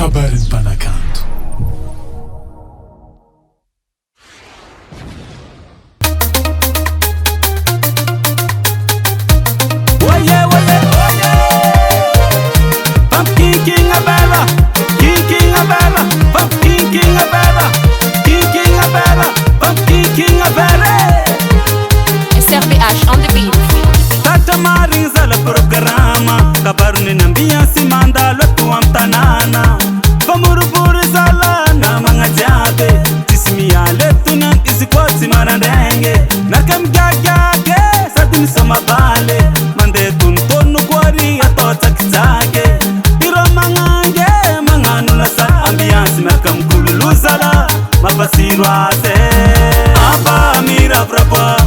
Kabarin Panakanto. SRPH on the beat. Tata Marisa la programa Kabaruni nambia si mandalo tuamtanana Vamuruburi zala na mga jabe Tisimiale tunan isikwati marandenge Nakam gagage satimi samabale Mande tuntonu kwari atota kitake Iro mangange manganula sa ambiansi Merkam kululu zala mabasirwate Aba mira brapa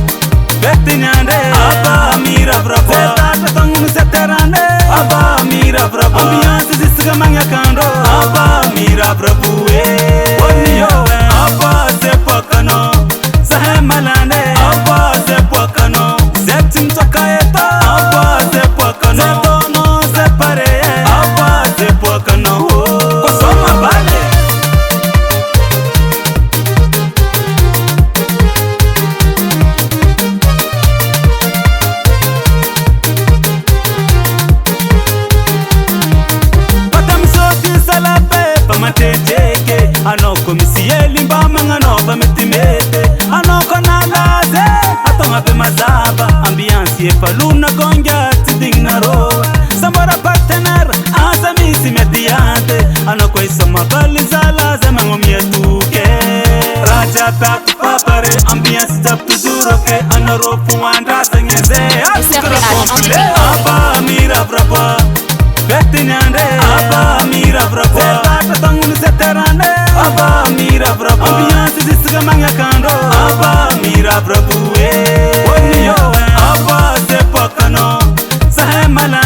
Bettinyande Aba mira brapa Zeta tangunu seterande Aba mira brapa Ambiance zisiga manga kando Aba mira brapuwe Oniyowe Aba sepakano Zahe malande Aba sepakano Zeptim tokaeta Aba sepakano Zetono separeye Aba sepakano Kosoma bale Pamatejeke Anoko misieli mbama nganoba metimete Anoko nalaze Atonga pe mazaba Ambiansi efaluna gonga tiding na roa Sambara partener Asa misi mediante Anoko isoma balizala Zema ngomie tuke Raja taku papare Ambiansi taptu duroke Anorofu wandasa ngeze Asikara kompule Aba mira brapa Bettinyande Aba mira brapa Zeta tangunu seterande Aba mira brapa Ambiance zisiga manga kando Aba mira brapuwe Oniyowe Aba sepakano Zahe mala